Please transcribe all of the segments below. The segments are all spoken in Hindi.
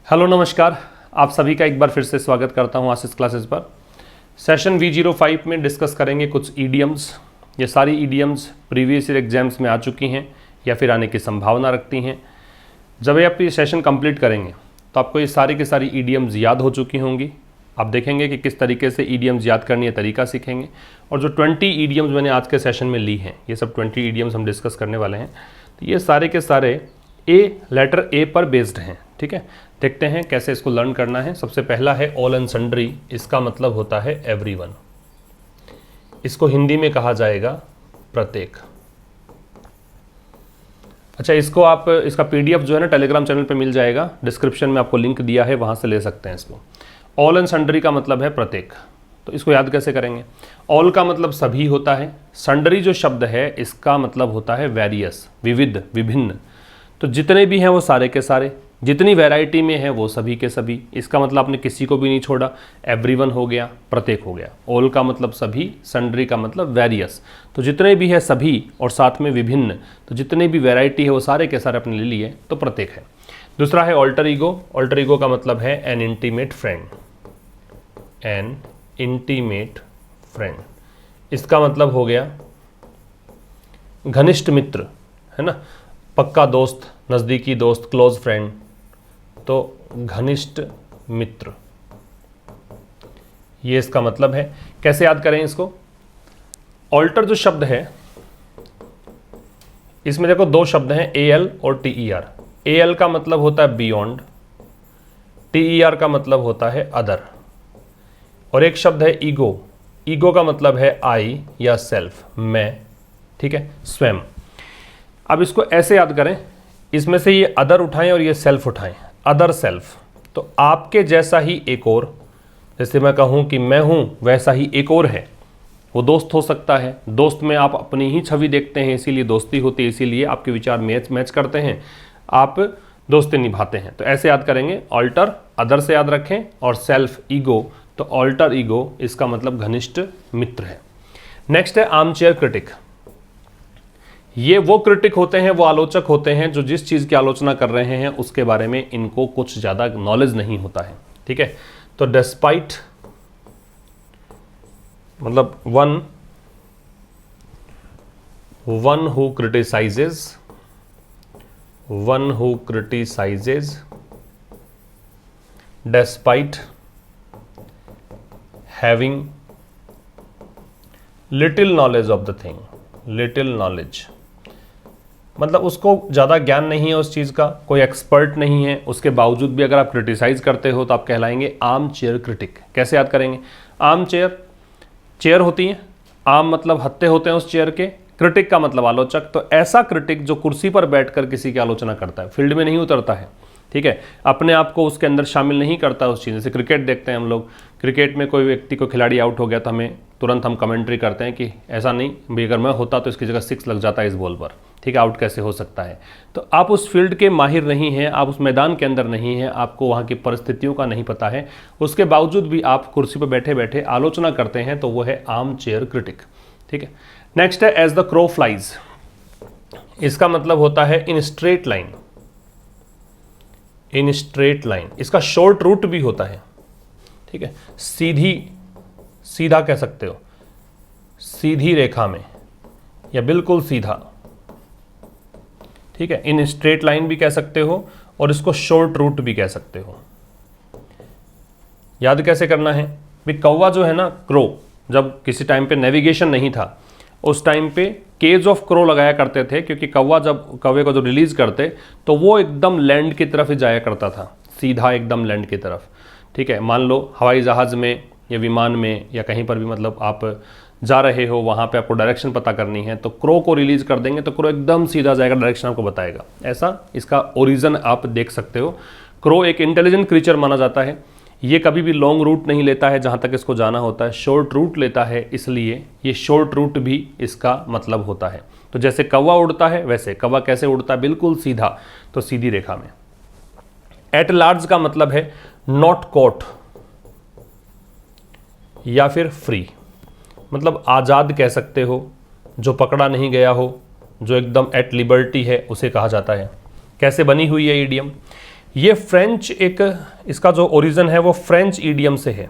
हेलो नमस्कार, आप सभी का एक बार फिर से स्वागत करता हूं आशीष क्लासेस पर। सेशन V05 में डिस्कस करेंगे कुछ ईडियम्स। ये सारी ईडियम्स प्रीवियस ईयर एग्जाम्स में आ चुकी हैं या फिर आने की संभावना रखती हैं। जब आप ये सेशन कंप्लीट करेंगे तो आपको ये सारी की सारी ईडियम्स याद हो चुकी होंगी। आप देखेंगे कि किस तरीके से ईडियम्स याद करनी है, तरीका सीखेंगे। और जो 20 ईडियम्स मैंने आज के सेशन में ली हैं, ये सब 20 ईडियम्स हम डिस्कस करने वाले हैं। तो ये सारे के सारे लेटर ए पर बेस्ड हैं। ठीक है, देखते हैं कैसे इसको लर्न करना है। सबसे पहला है ऑल एंड सन्ड्री। इसका मतलब होता है एवरीवन। इसको हिंदी में कहा जाएगा प्रत्येक। अच्छा, इसको आप इसका पीडीएफ जो है ना टेलीग्राम चैनल पे मिल जाएगा, डिस्क्रिप्शन में आपको लिंक दिया है, वहां से ले सकते हैं इसको। ऑल एंड सन्ड्री का मतलब है प्रत्येक। तो इसको याद कैसे करेंगे? ऑल का मतलब सभी होता है। सन्ड्री जो शब्द है इसका मतलब होता है वेरियस, विविध, विभिन्न। तो जितने भी हैं वो सारे के सारे, जितनी वैरायटी में है वो सभी के सभी। इसका मतलब आपने किसी को भी नहीं छोड़ा। एवरीवन हो गया, प्रत्येक हो गया। ऑल का मतलब सभी, सन्ड्री का मतलब वेरियस। तो जितने भी है सभी और साथ में विभिन्न, तो जितने भी वैरायटी है वो सारे के सारे अपने ले लिए, तो प्रत्येक है। दूसरा है ऑल्टर ईगो। ऑल्टर ईगो का मतलब है N intimate friend. N intimate friend, इसका मतलब हो गया घनिष्ठ मित्र, है ना, पक्का दोस्त, नज़दीकी दोस्त, क्लोज फ्रेंड। तो घनिष्ठ मित्र, ये इसका मतलब है। कैसे याद करें इसको? ऑल्टर जो शब्द है इसमें देखो दो शब्द हैं, AL और TER। AL का मतलब होता है बियॉन्ड, TER का मतलब होता है अदर। और एक शब्द है ईगो। ईगो का मतलब है आई या सेल्फ, मैं। ठीक है, स्वयं। अब इसको ऐसे याद करें, इसमें से ये अदर उठाएं और ये सेल्फ उठाएं, अदर सेल्फ। तो आपके जैसा ही एक और, जैसे मैं कहूं कि मैं हूं, वैसा ही एक और है। वो दोस्त हो सकता है। दोस्त में आप अपनी ही छवि देखते हैं, इसीलिए दोस्ती होती है, इसीलिए आपके विचार मैच करते हैं, आप दोस्ती निभाते हैं। तो ऐसे याद करेंगे, ऑल्टर अदर से याद रखें और सेल्फ ईगो। तो ऑल्टर ईगो इसका मतलब घनिष्ठ मित्र है। नेक्स्ट है आर्मचेयर क्रिटिक। ये वो क्रिटिक होते हैं, वो आलोचक होते हैं जो जिस चीज़ की आलोचना कर रहे हैं उसके बारे में इनको कुछ ज़्यादा नॉलेज नहीं होता है। ठीक है, तो डिस्पाइट मतलब one who criticises despite having little knowledge of the thing. Little knowledge मतलब उसको ज़्यादा ज्ञान नहीं है उस चीज़ का, कोई एक्सपर्ट नहीं है, उसके बावजूद भी अगर आप क्रिटिसाइज करते हो तो आप कहलाएंगे आर्म चेयर क्रिटिक। कैसे याद करेंगे? आर्म चेयर, चेयर होती है, आर्म मतलब हत्थे होते हैं उस चेयर के, क्रिटिक का मतलब आलोचक। तो ऐसा क्रिटिक जो कुर्सी पर बैठकर किसी की आलोचना करता है, फील्ड में नहीं उतरता है। ठीक है, अपने आप को उसके अंदर शामिल नहीं करता उस चीज़। जैसे क्रिकेट देखते हैं हम लोग, क्रिकेट में कोई व्यक्ति को खिलाड़ी आउट हो गया तो हमें तुरंत हम कमेंट्री करते हैं कि ऐसा नहीं भाई, अगर मैं होता तो इसकी जगह 6 लग जाता है इस बॉल पर। ठीक है, आउट कैसे हो सकता है? तो आप उस फील्ड के माहिर नहीं हैं, आप उस मैदान के अंदर नहीं हैं, आपको वहाँ की परिस्थितियों का नहीं पता है, उसके बावजूद भी आप कुर्सी पर बैठे बैठे आलोचना करते हैं, तो वो है आर्म चेयर क्रिटिक। ठीक है, नेक्स्ट है एज द क्रो फ्लाइज। इसका मतलब होता है in straight line. In straight line, इसका शॉर्ट रूट भी होता है। ठीक है, सीधा कह सकते हो, सीधी रेखा में या बिल्कुल सीधा। ठीक है, इन स्ट्रेट लाइन भी कह सकते हो और इसको शॉर्ट रूट भी कह सकते हो। याद कैसे करना है? भी कौवा जो है ना, क्रो, जब किसी टाइम पे नेविगेशन नहीं था उस टाइम पे केज ऑफ क्रो लगाया करते थे, क्योंकि कौवा जब कौवे को जो रिलीज करते तो वो एकदम लैंड की तरफ ही जाया करता था, सीधा एकदम लैंड की तरफ। ठीक है, मान लो हवाई जहाज़ में या विमान में या कहीं पर भी, मतलब आप जा रहे हो, वहाँ पे आपको डायरेक्शन पता करनी है तो क्रो को रिलीज कर देंगे तो क्रो एकदम सीधा जाएगा, डायरेक्शन आपको बताएगा। ऐसा इसका ओरिजिन आप देख सकते हो। क्रो एक इंटेलिजेंट क्रीचर माना जाता है। ये कभी भी लॉन्ग रूट नहीं लेता है जहाँ तक इसको जाना होता है, शॉर्ट रूट लेता है, इसलिए ये शॉर्ट रूट भी इसका मतलब होता है। तो जैसे कौवा उड़ता है वैसे कौवा कैसे उड़ता है? बिल्कुल सीधा, तो सीधी रेखा में। एट लार्ज का मतलब है नॉट कॉट या फिर फ्री, मतलब आज़ाद कह सकते हो, जो पकड़ा नहीं गया हो, जो एकदम एट लिबर्टी है, उसे कहा जाता है। कैसे बनी हुई है ईडियम? ये फ्रेंच एक, इसका जो ओरिजिन है वो फ्रेंच ईडियम से है।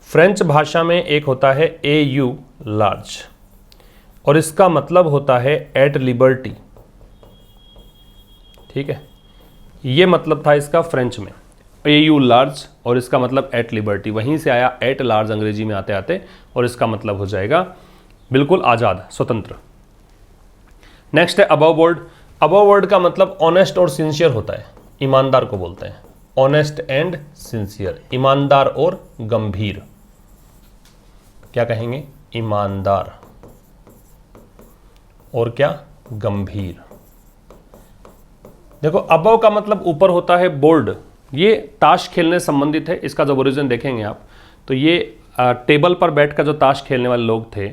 फ्रेंच भाषा में एक होता है ए यू लार्ज और इसका मतलब होता है एट लिबर्टी। ठीक है, ये मतलब था इसका फ्रेंच में ए यू लार्ज और इसका मतलब एट लिबर्टी, वहीं से आया एट लार्ज अंग्रेजी में आते आते, और इसका मतलब हो जाएगा बिल्कुल आज़ाद, स्वतंत्र। नेक्स्ट है अबव वर्ड। अबव वर्ड का मतलब ऑनेस्ट और सिंसियर होता है, ईमानदार को बोलते हैं, ऑनेस्ट एंड सिंसियर, ईमानदार और गंभीर। क्या कहेंगे? ईमानदार और क्या? गंभीर। देखो अबव का मतलब ऊपर होता है, बोर्ड, ये ताश खेलने संबंधित है। इसका जब ओरिजिन देखेंगे आप तो ये टेबल पर बैठकर जो ताश खेलने वाले लोग थे,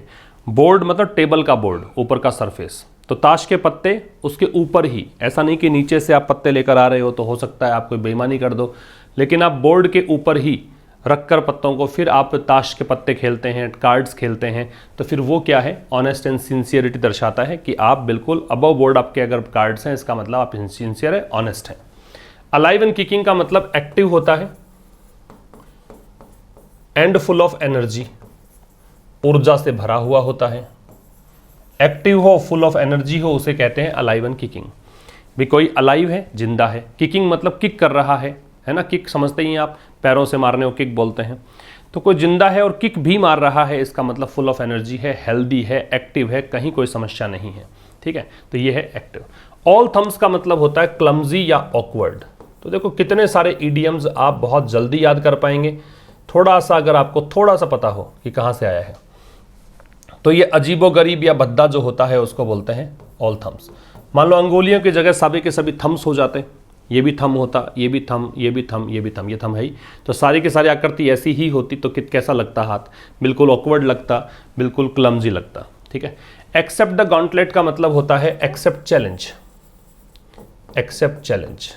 बोर्ड मतलब टेबल का बोर्ड, ऊपर का सरफेस, तो ताश के पत्ते उसके ऊपर ही, ऐसा नहीं कि नीचे से आप पत्ते लेकर आ रहे हो तो हो सकता है आप कोई बेईमानी कर दो, लेकिन आप बोर्ड के ऊपर ही रखकर पत्तों को फिर आप ताश के पत्ते खेलते हैं, कार्ड्स खेलते हैं, तो फिर वो क्या है? ऑनेस्ट एंड सिंसियरिटी दर्शाता है कि आप बिल्कुल अबव बोर्ड आपके अगर कार्ड्स हैं, इसका मतलब आप सिंसियर है, ऑनेस्ट हैं। अलाइव एंड किकिंग का मतलब एक्टिव होता है एंड फुल ऑफ एनर्जी, ऊर्जा से भरा हुआ होता है। एक्टिव हो, फुल ऑफ एनर्जी हो, उसे कहते हैं अलाइव एंड किकिंग। भी कोई अलाइव है, जिंदा है, किकिंग मतलब किक कर रहा है ना, किक समझते ही हैं आप, पैरों से मारने को किक बोलते हैं। तो कोई जिंदा है और किक भी मार रहा है, इसका मतलब फुल ऑफ एनर्जी है, हेल्दी है, एक्टिव है, कहीं कोई समस्या नहीं है। ठीक है, तो ये है एक्टिव। ऑल थम्स का मतलब होता है क्लमजी या ऑकवर्ड। तो देखो कितने सारे ईडियम्स आप बहुत जल्दी याद कर पाएंगे, थोड़ा सा अगर आपको थोड़ा सा पता हो कि कहाँ से आया है। तो ये अजीबोगरीब या भद्दा जो होता है उसको बोलते हैं ऑल थम्स। मान लो अंगुलियों की जगह सभी के सभी थम्स हो जाते, ये भी थम होता, ये भी थम, ये भी थम, ये भी थम, ये थम है ही, तो सारी की सारी आकृति ऐसी ही होती तो कैसा लगता हाथ? बिल्कुल ऑकवर्ड लगता, बिल्कुल क्लमजी लगता। ठीक है। एक्सेप्ट द गॉन्टलेट का मतलब होता है एक्सेप्ट चैलेंज। एक्सेप्ट चैलेंज,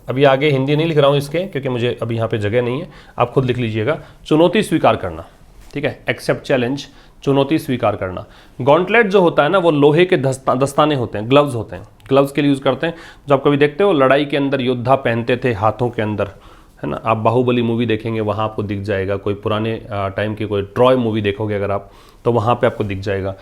अभी आगे हिंदी नहीं लिख रहा हूँ इसके, क्योंकि मुझे अभी यहाँ पे जगह नहीं है, आप खुद लिख लीजिएगा। चुनौती स्वीकार करना। ठीक है, एक्सेप्ट चैलेंज, चुनौती स्वीकार करना। गॉन्टलेट जो होता है ना, वो लोहे के दस्ताने होते हैं, ग्लव्स होते हैं, ग्लव्स के लिए यूज़ करते हैं। जब आप कभी देखते हो लड़ाई के अंदर योद्धा पहनते थे हाथों के अंदर, है ना, आप बाहुबली मूवी देखेंगे वहाँ आपको दिख जाएगा, कोई पुराने टाइम की कोई ट्रॉय मूवी देखोगे अगर आप, तो वहाँ पे आपको दिख जाएगा।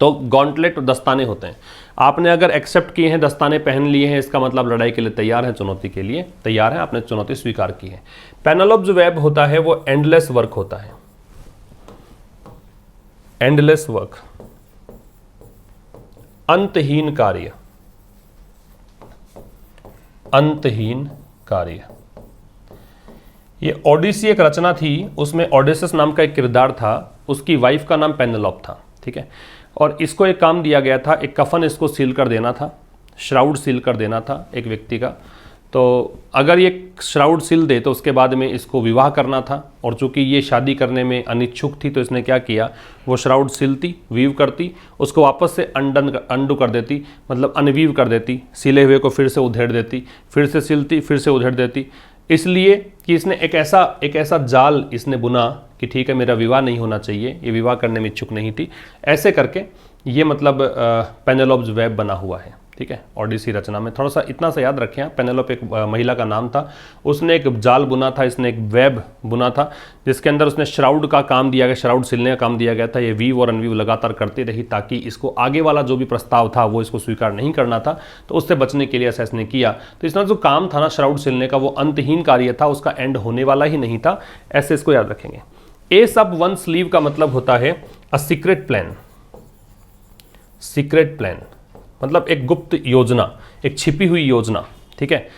तो गॉन्टलेट दस्ताने होते हैं। आपने अगर एक्सेप्ट किए हैं, दस्ताने पहन लिए हैं, इसका मतलब लड़ाई के लिए तैयार हैं, चुनौती के लिए तैयार हैं, आपने चुनौती स्वीकार की है। पेनेलोप्स वेब होता है वो एंडलेस वर्क होता है, एंडलेस वर्क, अंतहीन कार्य, अंतहीन कार्य। ये ओडिसी एक रचना थी, उसमें ओडेसस नाम का एक किरदार था, उसकी वाइफ का नाम पेनेलोप था। ठीक है, और इसको एक काम दिया गया था, एक कफन इसको सील कर देना था, श्राउड सील कर देना था एक व्यक्ति का। तो अगर ये श्राउड सील दे तो उसके बाद में इसको विवाह करना था, और चूंकि ये शादी करने में अनिच्छुक थी तो इसने क्या किया, वो श्राउड सिलती, वीव करती, उसको वापस से अंडू कर देती, मतलब अनवीव कर देती, सिले हुए को फिर से उधेड़ देती, फिर से सिलती, फिर से उधेड़ देती, इसलिए कि इसने एक ऐसा जाल इसने बुना कि ठीक है मेरा विवाह नहीं होना चाहिए, ये विवाह करने में इच्छुक नहीं थी, ऐसे करके ये मतलब पेनेलोप्स वेब बना हुआ है। ठीक है, ओडिसी रचना में थोड़ा सा इतना सा याद रखें, पेनेलोप एक महिला का नाम था, उसने एक जाल बुना था, इसने एक वेब बुना था जिसके अंदर उसने श्राउड का काम दिया गया, श्राउड सिलने का काम दिया गया था। ये वीव और अनवीव लगातार करती रही ताकि इसको आगे वाला जो भी प्रस्ताव था वो इसको स्वीकार नहीं करना था, तो उससे बचने के लिए ऐसा इसने किया। तो इसका जो काम था ना श्राउड सिलने का, वो अंतहीन कार्य था, उसका एंड होने वाला ही नहीं था, ऐसे इसको याद रखेंगे। ए सब वन स्लीव का मतलब होता है a secret plan. Secret plan मतलब एक गुप्त योजना, एक छिपी हुई योजना। ठीक है,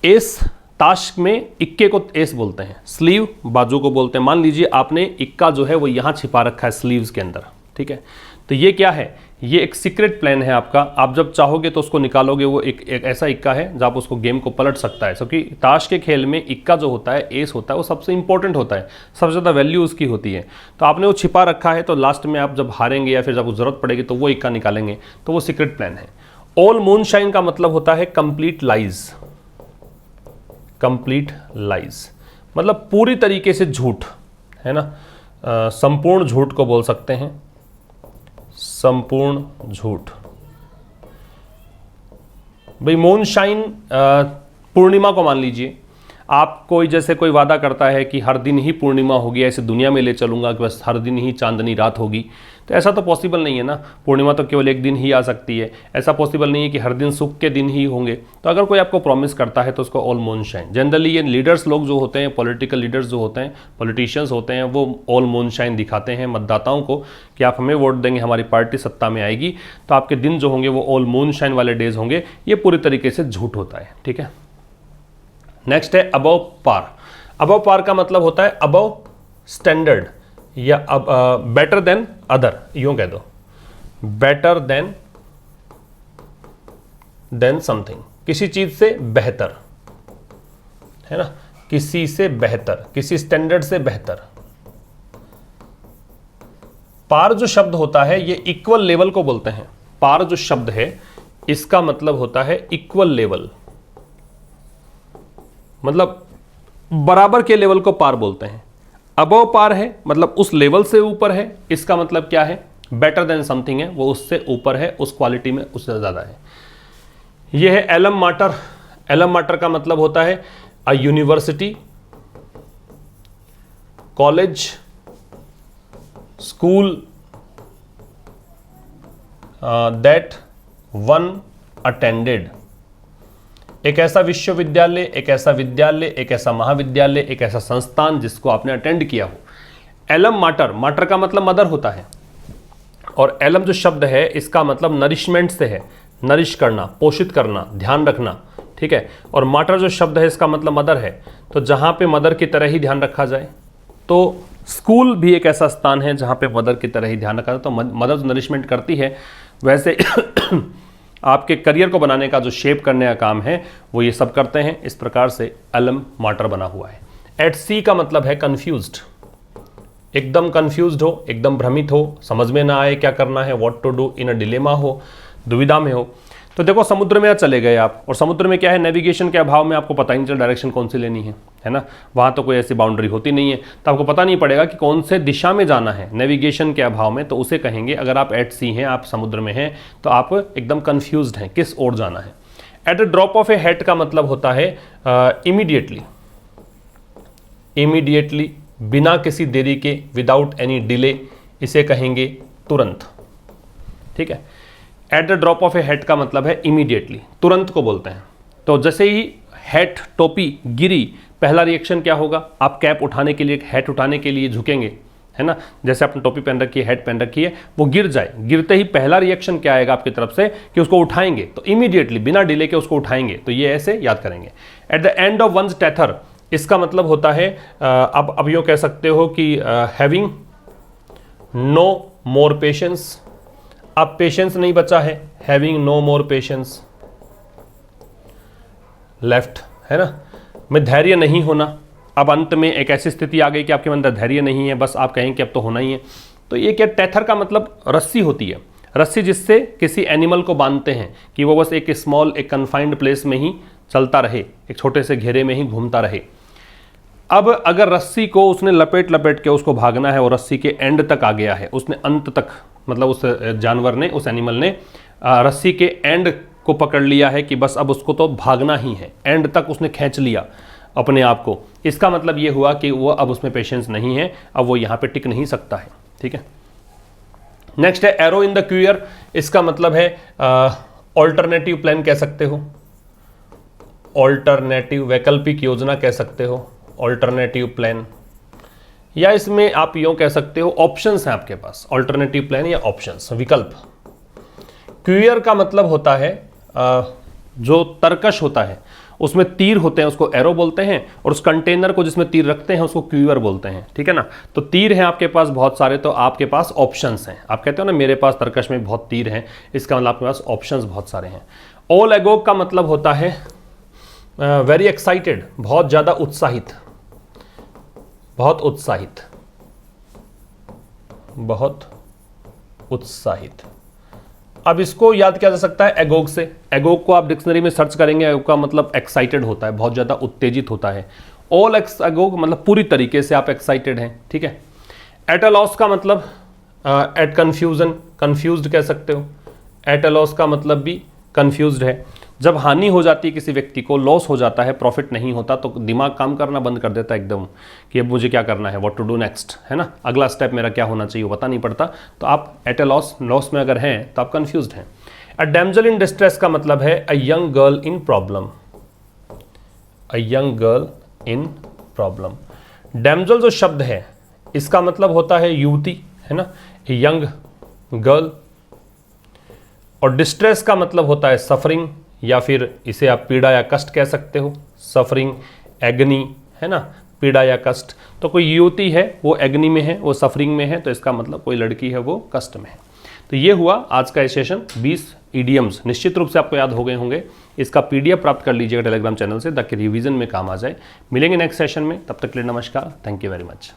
एस ताश में इक्के को एस बोलते हैं, स्लीव बाजू को बोलते हैं। मान लीजिए आपने इक्का जो है वो यहां छिपा रखा है स्लीव्स के अंदर। ठीक है, तो ये क्या है, ये एक सीक्रेट प्लान है आपका, आप जब चाहोगे तो उसको निकालोगे। वो एक ऐसा इक्का है जब आप उसको गेम को पलट सकता है, क्योंकि ताश के खेल में इक्का जो होता है, एस होता है, वो सबसे इंपॉर्टेंट होता है, सबसे ज़्यादा वैल्यू उसकी होती है। तो आपने वो छिपा रखा है, तो लास्ट में आप जब हारेंगे या फिर जब जरूरत पड़ेगी तो वो इक्का निकालेंगे, तो वो सीक्रेट प्लान है। ऑल मूनशाइन का मतलब होता है कंप्लीट लाइज। कंप्लीट लाइज मतलब पूरी तरीके से झूठ, है ना, संपूर्ण झूठ को बोल सकते हैं, संपूर्ण झूठ। भाई मूनशाइन, पूर्णिमा को मान लीजिए, आप कोई जैसे कोई वादा करता है कि हर दिन ही पूर्णिमा होगी, ऐसे दुनिया में ले चलूंगा कि बस हर दिन ही चांदनी रात होगी, तो ऐसा तो पॉसिबल नहीं है ना। पूर्णिमा तो केवल एक दिन ही आ सकती है, ऐसा पॉसिबल नहीं है कि हर दिन सुख के दिन ही होंगे। तो अगर कोई आपको प्रॉमिस करता है तो उसको ऑल मूनशाइन। जनरली ये लीडर्स लोग जो होते हैं, पॉलिटिकल लीडर्स जो होते हैं, पॉलिटिशियंस होते हैं, वो ऑल मूनशाइन दिखाते हैं मतदाताओं को कि आप हमें वोट देंगे, हमारी पार्टी सत्ता में आएगी, तो आपके दिन जो होंगे वो ऑल मूनशाइन वाले डेज होंगे। ये पूरी तरीके से झूठ होता है, ठीक है। नेक्स्ट है अबव पार। अबव पार का मतलब होता है अबव स्टैंडर्ड या बेटर देन अदर, यूं कह दो, बेटर देन समथिंग, किसी चीज से बेहतर, है ना, किसी से बेहतर, किसी स्टैंडर्ड से बेहतर। पार जो शब्द होता है ये इक्वल लेवल को बोलते हैं। पार जो शब्द है इसका मतलब होता है इक्वल लेवल, मतलब बराबर के लेवल को पार बोलते हैं। अबव पार है मतलब उस लेवल से ऊपर है, इसका मतलब क्या है, बेटर देन समथिंग है, वो उससे ऊपर है, उस क्वालिटी में उससे ज़्यादा है। यह है एलम माटर। एलम माटर का मतलब होता है a university, college, school that one attended. एक ऐसा विश्वविद्यालय, एक ऐसा विद्यालय, एक ऐसा महाविद्यालय, एक ऐसा संस्थान जिसको आपने अटेंड किया हो। एलम माटर, माटर का मतलब मदर होता है, और एलम जो शब्द है इसका मतलब नरिशमेंट से है, नरिश करना, पोषित करना, ध्यान रखना, ठीक है। और माटर जो शब्द है इसका मतलब मदर है, तो जहाँ पे मदर की तरह ही ध्यान रखा जाए, तो स्कूल भी एक ऐसा स्थान है जहाँ पे मदर की तरह ही ध्यान रखा जाए। तो मदर जो नरिशमेंट करती है, वैसे आपके करियर को बनाने का जो शेप करने का काम है वो ये सब करते हैं। इस प्रकार से एलम माटर बना हुआ है। एट सी का मतलब है कंफ्यूज्ड, एकदम कंफ्यूज्ड हो, एकदम भ्रमित हो, समझ में ना आए क्या करना है, what to do, in a dilemma हो, दुविधा में हो। तो देखो समुद्र में चले गए आप, और समुद्र में क्या है, नेविगेशन के अभाव में आपको पता ही नहीं चला डायरेक्शन कौन सी लेनी है ना। वहाँ तो कोई ऐसी बाउंड्री होती नहीं है, तो आपको पता नहीं पड़ेगा कि कौन से दिशा में जाना है नेविगेशन के अभाव में। तो उसे कहेंगे, अगर आप एट सी हैं, आप समुद्र में हैं, तो आप एकदम कन्फ्यूज्ड हैं किस ओर जाना है। At the drop of A hat का मतलब होता है इमीडिएटली, इमीडिएटली, बिना किसी देरी के, विदाउट एनी डिले, इसे कहेंगे तुरंत, ठीक है। At the drop of A hat का मतलब है इमीडिएटली, तुरंत को बोलते हैं। तो जैसे ही हैट, टोपी गिरी, पहला रिएक्शन क्या होगा, आप कैप उठाने के लिए, हैट उठाने के लिए झुकेंगे, है ना। जैसे आपने टोपी पहन रखी है, हैट पहन रखी है, वो गिर जाए, गिरते ही पहला रिएक्शन क्या आएगा आपकी तरफ से कि उसको उठाएंगे, तो इमीडिएटली, बिना डिले के उसको उठाएंगे। तो ये ऐसे याद करेंगे। At the end of one's tether, इसका मतलब होता है अब यूँ कह सकते हो कि हैविंग नो मोर पेशेंस, अब पेशेंस नहीं बचा है, having no more patience left, है ना, में धैर्य नहीं होना। अब अंत में एक ऐसी स्थिति आ गई कि आपके अंदर धैर्य नहीं है, बस आप कहें कि अब तो होना ही है। तो ये क्या, टेथर का मतलब रस्सी होती है, रस्सी जिससे किसी एनिमल को बांधते हैं कि वो बस एक स्मॉल, एक कन्फाइंड प्लेस में ही चलता रहे, एक छोटे से घेरे में ही घूमता रहे। अब अगर रस्सी को उसने लपेट लपेट के उसको भागना है और रस्सी के एंड तक आ गया है, उसने अंत तक, मतलब उस जानवर ने, उस एनिमल ने रस्सी के एंड को पकड़ लिया है कि बस अब उसको तो भागना ही है, एंड तक उसने खींच लिया अपने आप को, इसका मतलब ये हुआ कि वो अब उसमें पेशेंस नहीं है, अब वो यहाँ पे टिक नहीं सकता है, ठीक है। नेक्स्ट है एरो इन द क्यूयर, इसका मतलब है ऑल्टरनेटिव प्लान कह सकते हो, ऑल्टरनेटिव, वैकल्पिक योजना कह सकते हो, ऑल्टरनेटिव प्लान, या इसमें आप यूँ कह सकते हो ऑप्शंस हैं आपके पास, ऑल्टरनेटिव प्लान या ऑप्शंस, विकल्प। क्यूयर का मतलब होता है जो तरकश होता है, उसमें तीर होते हैं, उसको एरो बोलते हैं, और उस कंटेनर को जिसमें तीर रखते हैं उसको क्यूयर बोलते हैं, ठीक है ना। तो तीर हैं आपके पास बहुत सारे, तो आपके पास ऑप्शंस हैं। आप कहते हो ना मेरे पास तरकश में बहुत तीर हैं, इसका मतलब आपके पास ऑप्शंस बहुत सारे हैं। ऑल एगो का मतलब होता है वेरी एक्साइटेड, बहुत ज़्यादा उत्साहित, बहुत उत्साहित, बहुत उत्साहित। अब इसको याद किया जा सकता है एगोग से। एगोग को आप डिक्शनरी में सर्च करेंगे, एगोग का मतलब एक्साइटेड होता है, बहुत ज़्यादा उत्तेजित होता है। ऑल एगोग मतलब पूरी तरीके से आप एक्साइटेड हैं, ठीक है। एट अ लॉस का मतलब एट कन्फ्यूजन, कन्फ्यूज्ड कह सकते हो। एट अ लॉस का मतलब भी कन्फ्यूज्ड है। जब हानि हो जाती है किसी व्यक्ति को, लॉस हो जाता है, प्रॉफिट नहीं होता, तो दिमाग काम करना बंद कर देता है एकदम कि अब मुझे क्या करना है, व्हाट टू डू नेक्स्ट, है ना, अगला स्टेप मेरा क्या होना चाहिए वो पता नहीं पड़ता। तो आप एट ए लॉस में अगर हैं तो आप कंफ्यूज्ड हैं। अ डैमजल इन डिस्ट्रेस का मतलब है a young girl in problem, a young girl in problem. Damsel जो शब्द है इसका मतलब होता है युवती, है ना, यंग गर्ल, और डिस्ट्रेस का मतलब होता है सफरिंग, या फिर इसे आप पीड़ा या कष्ट कह सकते हो, सफरिंग, एग्नी, है ना, पीड़ा या कष्ट। तो कोई युवती है वो एग्नी में है, वो सफरिंग में है, तो इसका मतलब कोई लड़की है वो कष्ट में है। तो ये हुआ आज का ये सेशन, 20 ईडियम्स निश्चित रूप से आपको याद हो गए होंगे। इसका पीडीएफ प्राप्त कर लीजिएगा टेलीग्राम चैनल से ताकि रिवीजन में काम आ जाए। मिलेंगे नेक्स्ट सेशन में, तब तक के लिए नमस्कार, थैंक यू वेरी मच।